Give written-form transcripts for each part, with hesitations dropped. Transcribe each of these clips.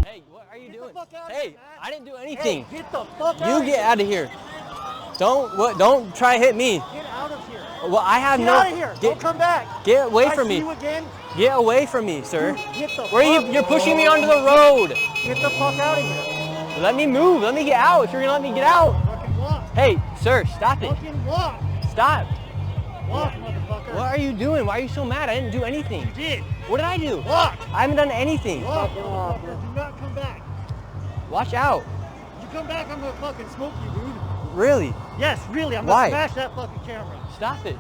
Hey, what are you doing? Get the fuck out of Hey, here, man. I didn't do anything. Hey, get the fuck out You of get here. out of here. Don't try to hit me. Get out of here. Well, I have Get no. out of here. Don't come back. Get away I from see me. you again. Get away from me, sir. Dude, get the Where are fuck. you? You're pushing me onto the road. Get the fuck out of here. Let me move. Let me get out. If you're gonna let me get out. Fucking walk. Hey, sir, stop it. Fucking walk. Stop. Walk, motherfucker. What are you doing? Why are you so mad? I didn't do anything. You did. What did I do? Walk. I haven't done anything. Walk, motherfucker. Do not come back. Watch out. You come back, I'm gonna fucking smoke you, dude. Really? Yes, really. I'm Why? gonna smash that fucking camera. Stop it.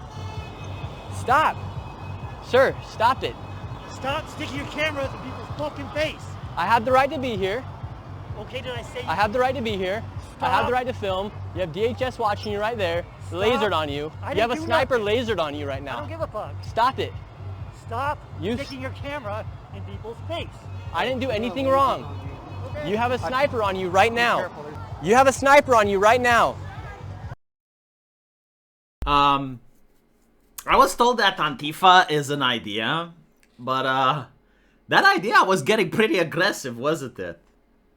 Stop. Sir, stop it. Stop sticking your camera to people's fucking face. I have the right to be here. Okay, did I say? I have the right to be here. I have Stop. the right to film. You have DHS watching you right there. Stop. Lasered on you. I You have a didn't do sniper nothing. lasered on you right I now. don't give a fuck. Stop it. Stop You- sticking your camera in people's face. I didn't do anything wrong. Okay. You have a sniper on you right now. Careful. You have a sniper on you right now. I was told that Antifa is an idea, but that idea was getting pretty aggressive, wasn't it?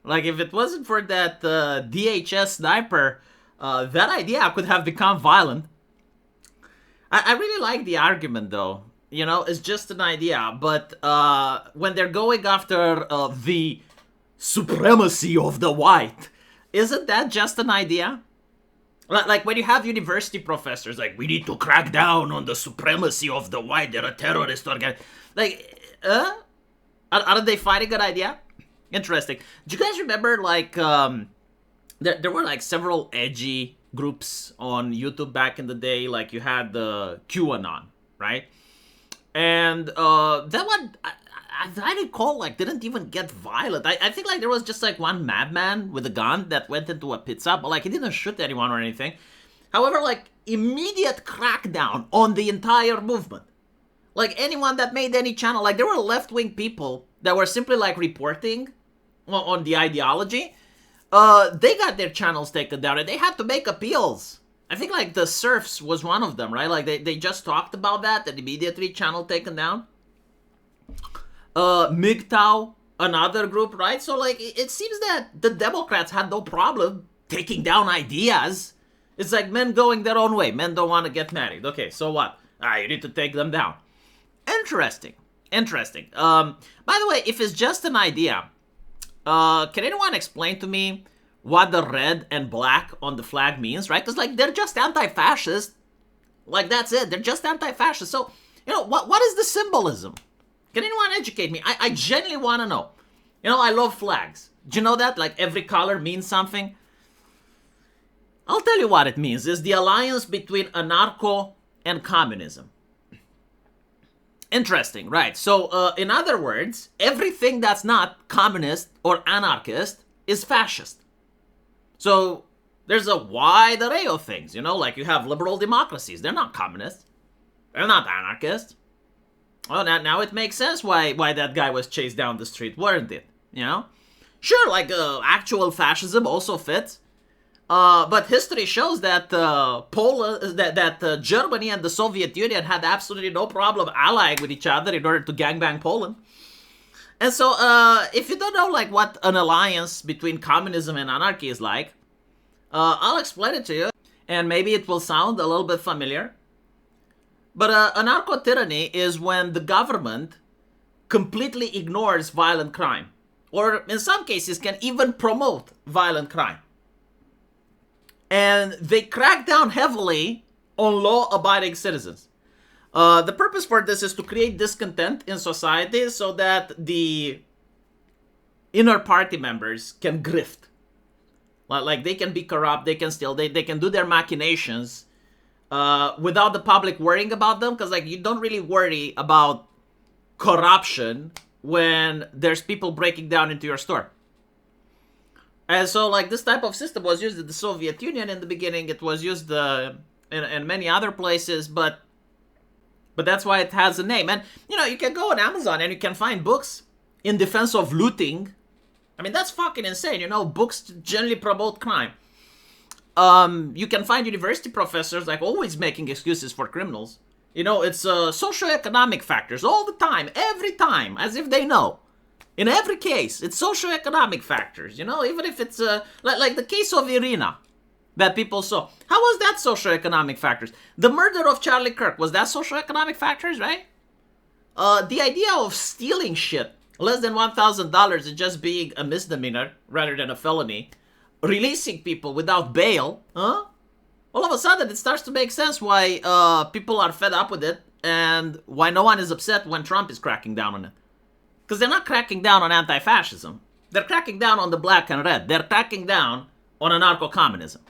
Like, if it wasn't for that DHS sniper, that idea could have become violent. I really like the argument, though. You know, it's just an idea, but when they're going after the supremacy of the white, isn't that just an idea? Like when you have university professors like, we need to crack down on the supremacy of the white, they're a terrorist organization. Like, aren't they fighting an idea? Interesting. Do you guys remember, like, there were like several edgy groups on YouTube back in the day, like you had the QAnon, right? And that one, I recall, like, didn't even get violent. I think, like, there was just, like, one madman with a gun that went into a pizza, but, like, he didn't shoot anyone or anything. However, like, immediate crackdown on the entire movement. Like, anyone that made any channel, like, there were left-wing people that were simply, like, reporting on the ideology. They got their channels taken down, and they had to make appeals. I think, like, the Serfs was one of them, right? Like, they just talked about that, and immediately channel taken down. MGTOW, another group, right? So, like, it seems that the Democrats had no problem taking down ideas. It's like men going their own way. Men don't want to get married. Okay, so what? You need to take them down. Interesting. By the way, if it's just an idea, can anyone explain to me what the red and black on the flag means, right? Because, like, they're just anti-fascist. Like, that's it. They're just anti-fascist. So, you know, what is the symbolism? Can anyone educate me? I genuinely want to know. You know, I love flags. Do you know that? Like, every color means something. I'll tell you what it means. It's the alliance between anarcho and communism. Interesting, right? So, in other words, everything that's not communist or anarchist is fascist. So, there's a wide array of things, you know? Like, you have liberal democracies. They're not communists. They're not anarchists. Well, now it makes sense why that guy was chased down the street, weren't it? You know? Sure, like, actual fascism also fits. But history shows that Germany and the Soviet Union had absolutely no problem allying with each other in order to gangbang Poland. And so, if you don't know, like, what an alliance between communism and anarchy is like, I'll explain it to you. And maybe it will sound a little bit familiar. But anarcho-tyranny is when the government completely ignores violent crime. Or, in some cases, can even promote violent crime. And they crack down heavily on law-abiding citizens. The purpose for this is to create discontent in society so that the inner party members can grift. Like, they can be corrupt, they can steal, they can do their machinations without the public worrying about them. Because, like, you don't really worry about corruption when there's people breaking down into your store. And so, like, this type of system was used in the Soviet Union in the beginning. It was used in many other places, but that's why it has a name. And, you know, you can go on Amazon and you can find books in defense of looting. I mean, that's fucking insane, you know? Books generally promote crime. You can find university professors, like, always making excuses for criminals. You know, it's socioeconomic factors all the time, every time, as if they know. In every case, it's socioeconomic factors, you know, even if it's like the case of Irina that people saw. How was that socioeconomic factors? The murder of Charlie Kirk, was that socioeconomic factors, right? The idea of stealing shit less than $1,000 and just being a misdemeanor rather than a felony, releasing people without bail, huh? All of a sudden, it starts to make sense why people are fed up with it and why no one is upset when Trump is cracking down on it. Because they're not cracking down on anti-fascism. They're cracking down on the black and red. They're cracking down on anarcho-communism.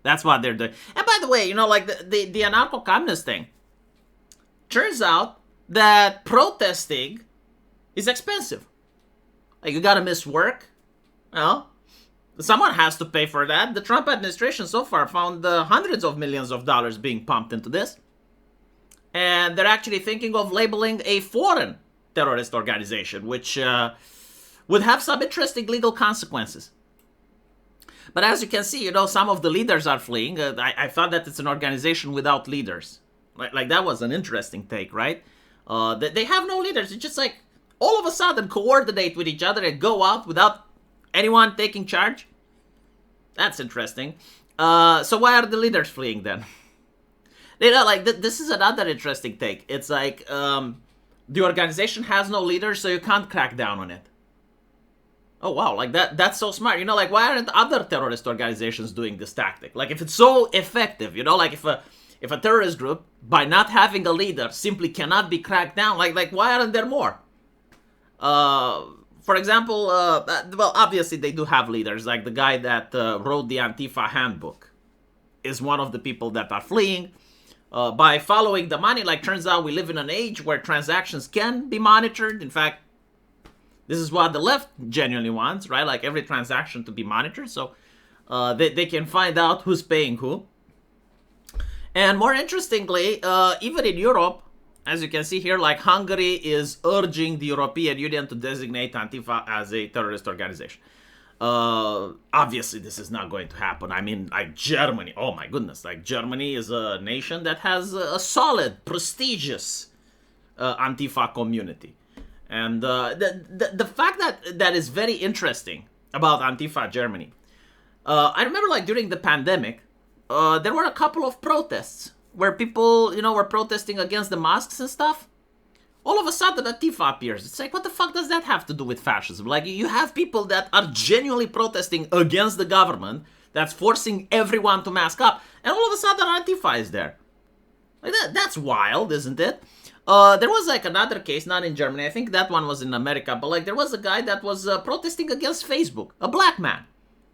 That's what they're doing. And by the way, you know, like the anarcho-communist thing, turns out that protesting is expensive. Like, you gotta miss work, you know? Someone has to pay for that. The Trump administration so far found hundreds of millions of dollars being pumped into this. And they're actually thinking of labeling a foreign terrorist organization, which would have some interesting legal consequences. But as you can see, you know, some of the leaders are fleeing. I thought that it's an organization without leaders. Like that was an interesting take, right? They have no leaders. It's just like all of a sudden coordinate with each other and go out without anyone taking charge. That's interesting. So why are the leaders fleeing then? You know, like this is another interesting take. It's like the organization has no leaders, so you can't crack down on it. Oh wow, like that's so smart. You know, like why aren't other terrorist organizations doing this tactic? Like if it's so effective, you know, like if a terrorist group, by not having a leader, simply cannot be cracked down, like why aren't there more? For example, well, obviously they do have leaders, like the guy that wrote the Antifa handbook is one of the people that are fleeing. By following the money, like turns out we live in an age where transactions can be monitored. In fact, this is what the left genuinely wants, right? Like every transaction to be monitored, so they can find out who's paying who. And more interestingly, even in Europe, as you can see here, like Hungary is urging the European Union to designate Antifa as a terrorist organization. Obviously, this is not going to happen. I mean, like Germany, oh my goodness, like Germany is a nation that has a solid, prestigious Antifa community. And the fact that is very interesting about Antifa Germany, I remember like during the pandemic, there were a couple of protests where people, you know, were protesting against the masks and stuff. All of a sudden, Antifa appears. It's like, what the fuck does that have to do with fascism? Like, you have people that are genuinely protesting against the government that's forcing everyone to mask up, and all of a sudden, Antifa is there. Like that's wild, isn't it? There was like another case, not in Germany. I think that one was in America, but like there was a guy that was protesting against Facebook, a black man,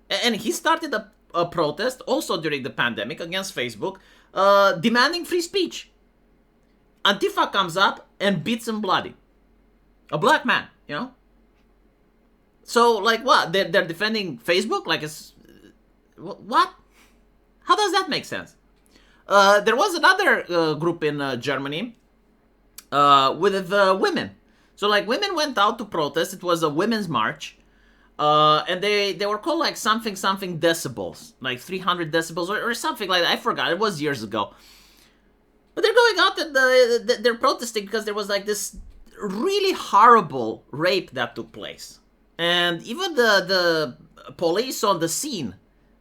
and he started a protest also during the pandemic against Facebook, demanding free speech. Antifa comes up and beats him bloody. A black man, you know? So, like, what? They're defending Facebook? Like, it's... What? How does that make sense? There was another group in Germany with women. So, like, women went out to protest. It was a women's march. And they were called, like, something decibels. Like, 300 decibels or something like that. I forgot. It was years ago. But they're going out and they're protesting because there was like this really horrible rape that took place. And even the police on the scene,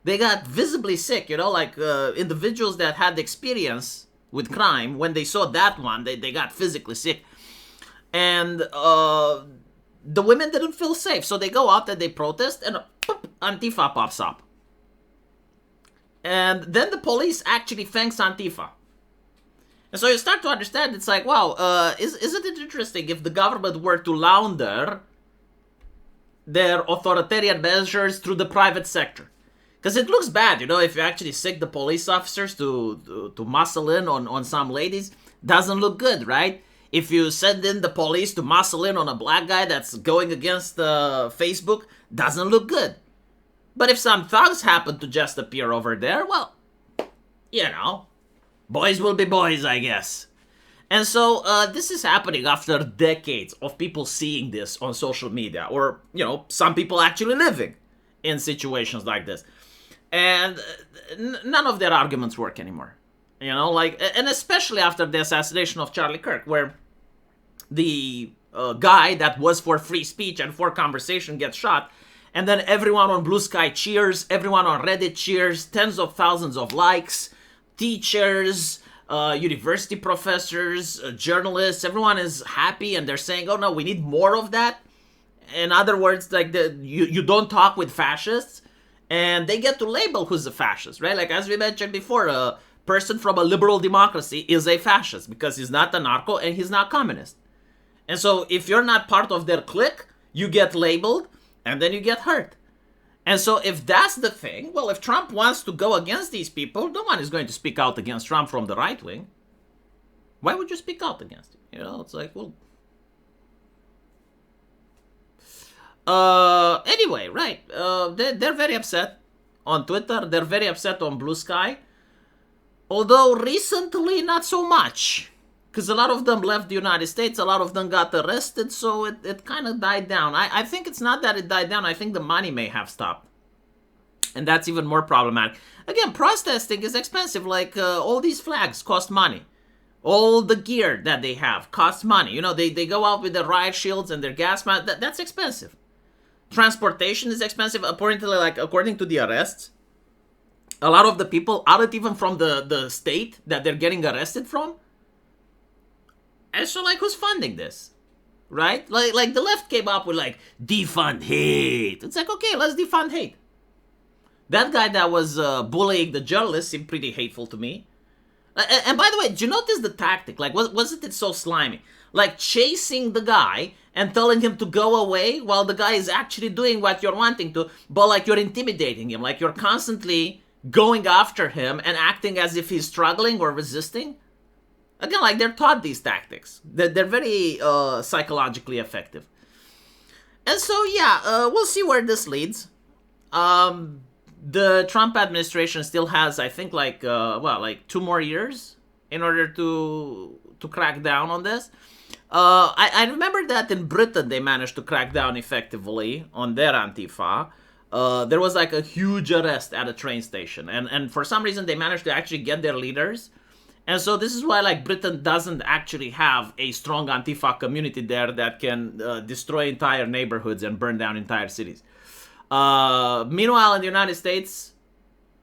they got visibly sick, you know, like individuals that had experience with crime, when they saw that one, they got physically sick. And the women didn't feel safe, so they go out and they protest and poof, Antifa pops up. And then the police actually thanks Antifa. And so you start to understand, it's like, wow, isn't it interesting if the government were to launder their authoritarian measures through the private sector? Because it looks bad, you know, if you actually sick the police officers to muscle in on some ladies, doesn't look good, right? If you send in the police to muscle in on a black guy that's going against Facebook, doesn't look good. But if some thugs happen to just appear over there, well, you know, boys will be boys, I guess. And so this is happening after decades of people seeing this on social media, or, you know, some people actually living in situations like this. And none of their arguments work anymore. You know, like, and especially after the assassination of Charlie Kirk, where the guy that was for free speech and for conversation gets shot. And then everyone on Blue Sky cheers, everyone on Reddit cheers, tens of thousands of likes, teachers, university professors, journalists, everyone is happy and they're saying, oh no, we need more of that. In other words, like you don't talk with fascists, and they get to label who's a fascist, right? Like as we mentioned before, a person from a liberal democracy is a fascist because he's not a narco and he's not communist. And so if you're not part of their clique, you get labeled and then you get hurt. And so if that's the thing, well, if Trump wants to go against these people, no one is going to speak out against Trump from the right wing. Why would you speak out against him? You know, it's like, well... Anyway, right. They're very upset on Twitter. They're very upset on Blue Sky. Although recently, not so much. Because a lot of them left the United States, a lot of them got arrested, so it kind of died down. I think it's not that it died down, I think the money may have stopped. And that's even more problematic. Again, protesting is expensive, like all these flags cost money. All the gear that they have costs money. You know, they go out with their riot shields and their gas masks, that's expensive. Transportation is expensive, according to the arrests. A lot of the people aren't even from the state that they're getting arrested from. And so, like, who's funding this? Right? Like the left came up with, like, defund hate. It's like, okay, let's defund hate. That guy that was bullying the journalists seemed pretty hateful to me. And by the way, did you notice the tactic? Like, wasn't it so slimy? Like, chasing the guy and telling him to go away while the guy is actually doing what you're wanting to, but, like, you're intimidating him. Like, you're constantly going after him and acting as if he's struggling or resisting. Again, like, they're taught these tactics. They're very psychologically effective. And so, yeah, we'll see where this leads. The Trump administration still has, I think, like 2 more years in order to crack down on this. I remember that in Britain they managed to crack down effectively on their Antifa. There was, like, a huge arrest at a train station. And for some reason they managed to actually get their leaders. And so this is why, like, Britain doesn't actually have a strong Antifa community there that can destroy entire neighborhoods and burn down entire cities. Meanwhile, in the United States,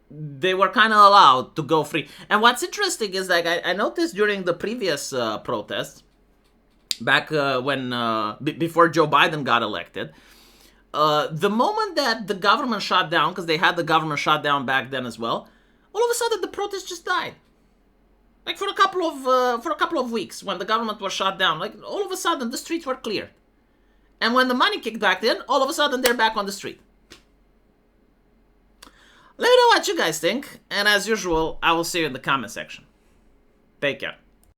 they were kind of allowed to go free. And what's interesting is, like, I noticed during the previous protests, back before Joe Biden got elected, the moment that the government shut down, because they had the government shut down back then as well, all of a sudden the protests just died. Like, for a couple of weeks, when the government was shut down, like, all of a sudden the streets were cleared. And when the money kicked back in, all of a sudden they're back on the street. Let me know what you guys think, and as usual, I will see you in the comment section. Take care.